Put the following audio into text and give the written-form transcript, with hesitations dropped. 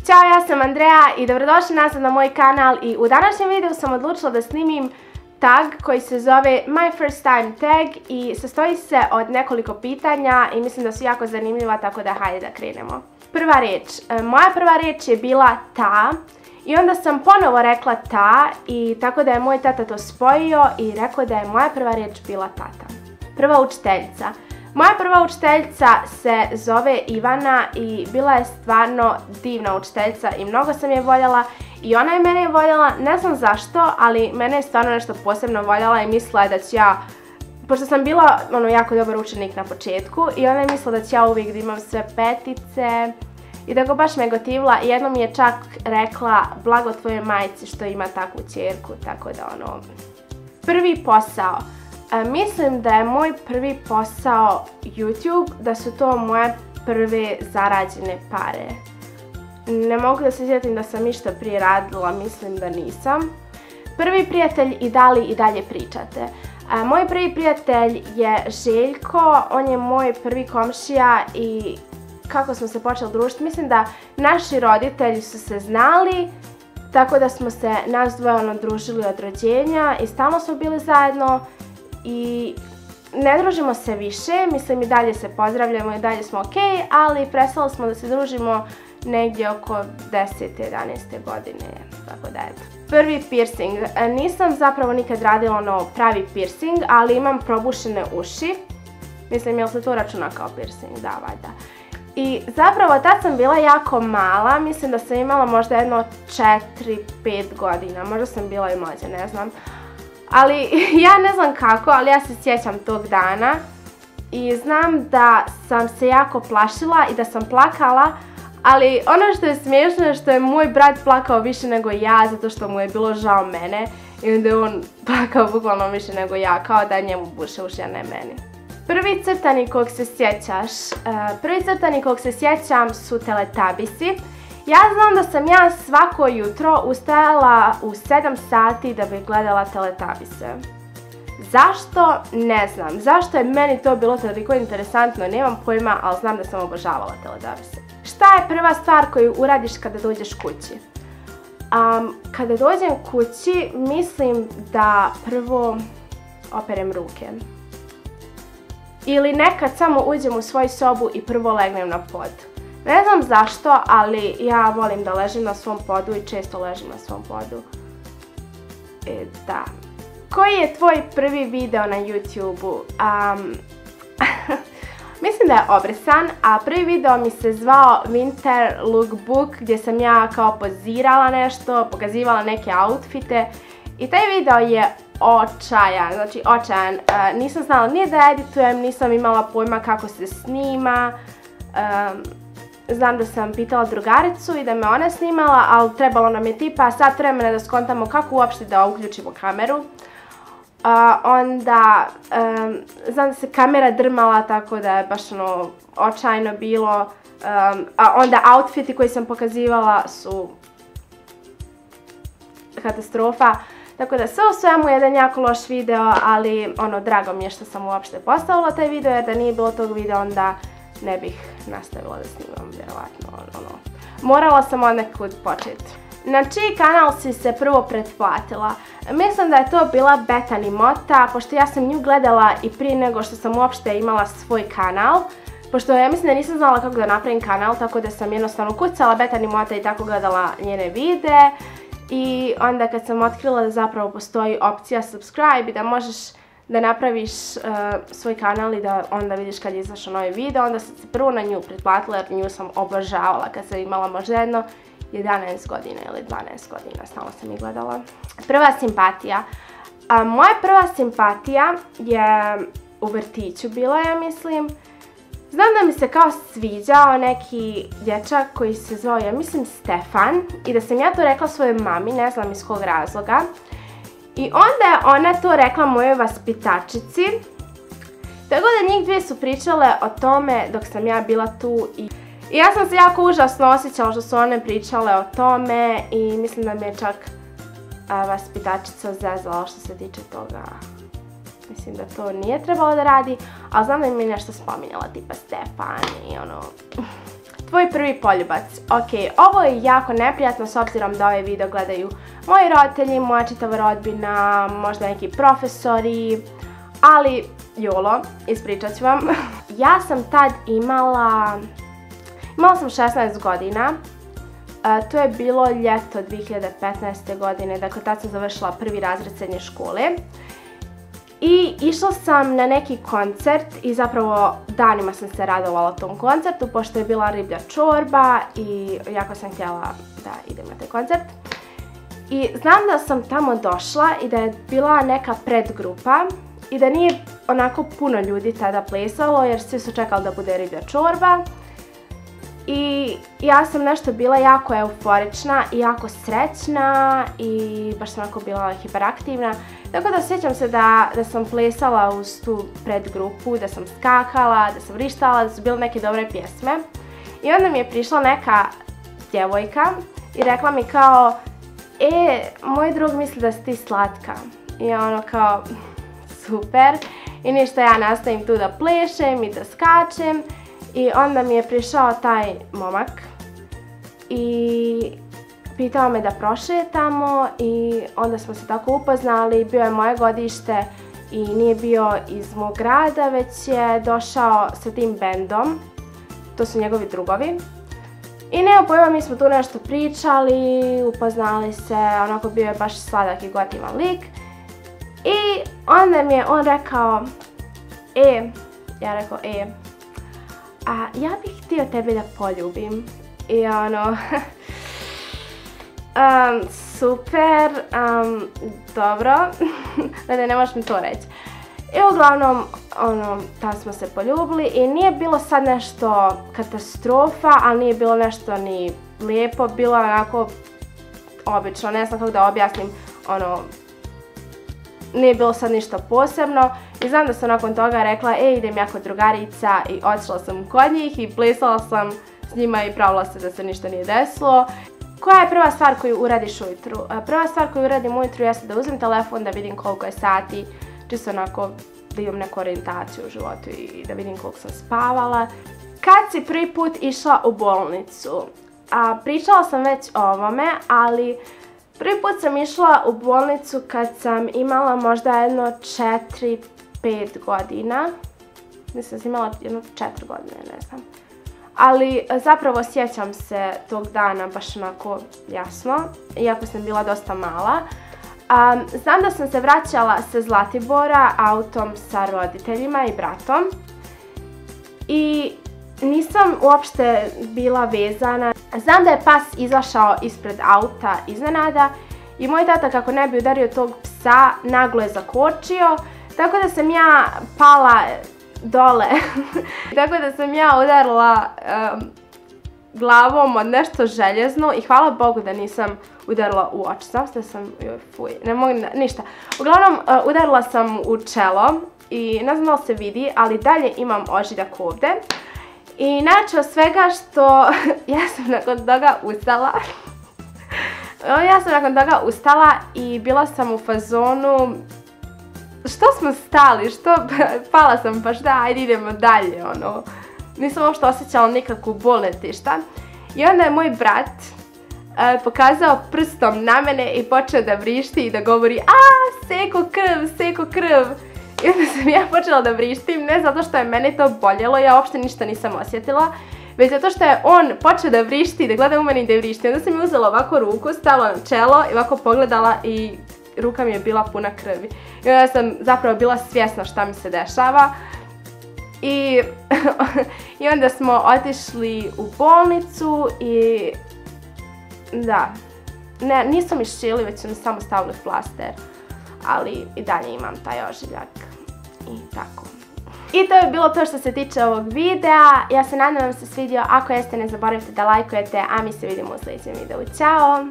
Ćao, ja sam Andreja i dobrodošli nazad na moj kanal i u današnjem videu sam odlučila da snimim tag koji se zove My First Time Tag i sastoji se od nekoliko pitanja i mislim da su jako zanimljiva, tako da hajde da krenemo. Prva reč. Moja prva reč je bila ta i onda sam ponovo rekla ta i tako da je moj tata to spojio i rekao da je moja prva reč bila tata. Prva učiteljica. Moja prva učiteljica se zove Ivana i bila je stvarno divna učiteljica i mnogo sam je voljela i ona je mene voljela, ne znam zašto, ali mene je stvarno nešto posebno voljela i mislila je da ću ja, pošto sam bila jako dobar učenik na početku i ona je mislila da ću ja uvijek da imam sve petice i da go baš me gotivila i jednom mi je čak rekla blago tvojoj majci što ima takvu ćerku, tako da Prvi posao. Mislim da je moj prvi posao YouTube, da su to moje prve zarađene pare. Ne mogu da se sjetim da sam išta prije radila, mislim da nisam. Prvi prijatelj i da li i dalje pričate. Moj prvi prijatelj je Željko, on je moj prvi komšija i kako smo se počeli družiti, mislim da naši roditelji su se znali, tako da smo se nas dvoje družili od rođenja i stalno smo bili zajedno. I ne družimo se više, mislim i dalje se pozdravljamo i dalje smo ok, ali prestali smo da se družimo negdje oko 10. 11. godine, tako da eto. Prvi piercing. Nisam zapravo nikad radila pravi piercing, ali imam probušene uši. Mislim, jel se to računa kao piercing? Da, valjda. I zapravo tad sam bila jako mala, mislim da sam imala možda jedno 4-5 godina, možda sam bila i mlađa, ne znam. Ali ja ne znam kako, ali ja se sjećam tog dana i znam da sam se jako plašila i da sam plakala, ali ono što je smiješno je što je moj brat plakao više nego ja zato što mu je bilo žao mene i onda je on plakao bukvalno više nego ja, kao da njemu buše uši, a ne meni. Prvi crtani kog se sjećaš? Prvi crtani kog se sjećam su Teletubbiesi. Ja znam da sam ja svako jutro ustajala u 7 sati da bih gledala Teletubbiese. Zašto? Ne znam. Zašto je meni to bilo toliko interesantno? Nemam pojma, ali znam da sam obožavala Teletubbiese. Šta je prva stvar koju uradiš kada dođeš kući? Kada dođem kući, mislim da prvo operem ruke. Ili nekad samo uđem u svoju sobu i prvo legnem na pod. Ne znam zašto, ali ja volim da ležim na svom podu i često ležim na svom podu. Da. Koji je tvoj prvi video na YouTube-u? Mislim da je obrisan, a prvi video mi se zvao Winter Lookbook gdje sam ja kao pozirala nešto, pokazivala neke outfite i taj video je očajan, znači očajan. Nisam znala ni da editujem, nisam imala pojma kako se snima. Znam da sam pitala drugaricu i da me ona snimala, ali trebalo nam je tipa sat vremena da skontamo kako uopšte da uključimo kameru. Onda znam da se kamera drmala, tako da je baš očajno bilo. A onda outfiti koji sam pokazivala su katastrofa. Tako da sve u svemu jedan jako loš video, ali drago mi je što sam uopšte postavila taj video, jer da nije bilo tog videa onda ne bih nastavila da snimam, vjerovatno, Morala sam od nekud početi. Na čiji kanal si se prvo pretplatila? Mislim da je to bila Betani Mota, pošto ja sam nju gledala i prije nego što sam uopšte imala svoj kanal. Pošto ja mislim da nisam znala kako da napravim kanal, tako da sam jednostavno kucala Betani Mota i tako gledala njene videe. I onda kad sam otkrila da zapravo postoji opcija subscribe i da možeš da napraviš svoj kanal i da onda vidiš kad je izašao novi video, onda sam se prvo na nju pretplatila jer nju sam obožavala kad sam imala možda jedno 11 godina ili 12 godina, stalno sam ih gledala. Prva simpatija. Moja prva simpatija je u vrtiću bila, ja mislim. Znam da mi se kao sviđao neki dječak koji se zvao, ja mislim, Stefan i da sam ja to rekla svojoj mami, ne znam iz kog razloga. I onda je ona to rekla mojoj vaspitačici, tako da njih dvije su pričale o tome dok sam ja bila tu i ja sam se jako užasno osjećala što su one pričale o tome i mislim da mi je čak vaspitačica zezala što se tiče toga. Mislim da to nije trebalo da radi, ali znam da mi je nešto spominjala tipa Stefan i Tvoj prvi poljubac. Ok, ovo je jako neprijatno s obzirom da ovaj video gledaju moji roditelji, moja čitava rodbina, možda neki profesori, ali jolo, ispričat ću vam. Ja sam tad imala sam 16 godina, to je bilo ljeto 2015. godine, dakle tad sam završila prvi razred srednje škole. I išla sam na neki koncert i zapravo danima sam se radovala tom koncertu pošto je bila riblja čorba i jako sam htjela da idem na taj koncert. I znam da sam tamo došla i da je bila neka predgrupa i da nije onako puno ljudi tada plesalo jer svi su čekali da bude riblja čorba. I ja sam nešto bila jako euforična i jako srećna i baš sam onako bila hiperaktivna. Tako da sjećam se da sam plesala uz tu predgrupu, da sam skakala, da sam vrištala, da su bile neke dobre pjesme. I onda mi je prišla neka djevojka i rekla mi kao, moj drug misli da si ti slatka. I ono kao, super. I ništa, ja nastavim tu da plešem i da skačem. I onda mi je prišao taj momak i pitao me da prošetamo i onda smo se tako upoznali, bio je moje godište i nije bio iz mog grada, već je došao sa tim bendom, to su njegovi drugovi. I nema pojma, mi smo tu nešto pričali, upoznali se, onako bio je baš sladak i gotivan lik. I onda mi je on rekao, ja rekao, ja bih htio tebe da poljubim. I ono, super, dobro, ne možeš mi to reći. I uglavnom, tam smo se poljubili i nije bilo sad nešto katastrofa, ali nije bilo nešto ni lijepo, bilo je onako obično, ne znam kako da objasnim, nije bilo sad ništa posebno. I znam da sam nakon toga rekla, idem ja kod drugarica i otišla sam kod njih i plesala sam s njima i pravila se da se ništa nije desilo. Koja je prva stvar koju uradiš ujutru? Prva stvar koju uradim ujutru jeste da uzmem telefon, da vidim koliko je sati, čisto onako da imam neku orijentaciju u životu i da vidim koliko sam spavala. Kad si prvi put išla u bolnicu? Pričala sam već o ovome, ali prvi put sam išla u bolnicu kad sam imala možda jedno 4-5 godina. Mislim da sam imala jedno 4 godine, ne znam. Ali zapravo sjećam se tog dana baš onako jasno, iako sam bila dosta mala. Znam da sam se vraćala sa Zlatibora autom sa roditeljima i bratom. I nisam uopšte bila vezana. Znam da je pas izašao ispred auta iznenada i moj tata, kako ne bi udario tog psa, naglo je zakočio, tako da sam ja pala dole. Tako da sam ja udarila glavom od nešto željezno i hvala Bogu da nisam udarila u oči. Znam da sam, ne mogu ništa. Uglavnom, udarila sam u čelo i ne znam da li se vidi, ali dalje imam ožiljak ovdje. I najjače od svega što ja sam nakon toga ustala. I bila sam u fazonu, što smo stali, pala sam pa šta, ajde idemo dalje, nisam uopšte osjećala nikakvu bol nitišta. I onda je moj brat pokazao prstom na mene i počeo da vrišti i da govori, seko krv, seko krv. I onda sam ja počela da vrištim, ne zato što je mene to boljelo, ja uopšte ništa nisam osjetila, već zato što je on počeo da vrišti, da gleda u meni i da vrišti. Onda sam mi uzela ovako ruku, stavila na čelo i ovako pogledala i ruka mi je bila puna krvi. I onda sam zapravo bila svjesna šta mi se dešava. I onda smo otišli u bolnicu i da, nisu mi šili, već su mi samo stavili flaster, ali i dalje imam taj ožiljak i tako. I to je bilo to što se tiče ovog videa. Ja se nadam da vam se svidio. Ako jeste, ne zaboravite da lajkujete, a mi se vidimo u sljedećem videu. Ćao!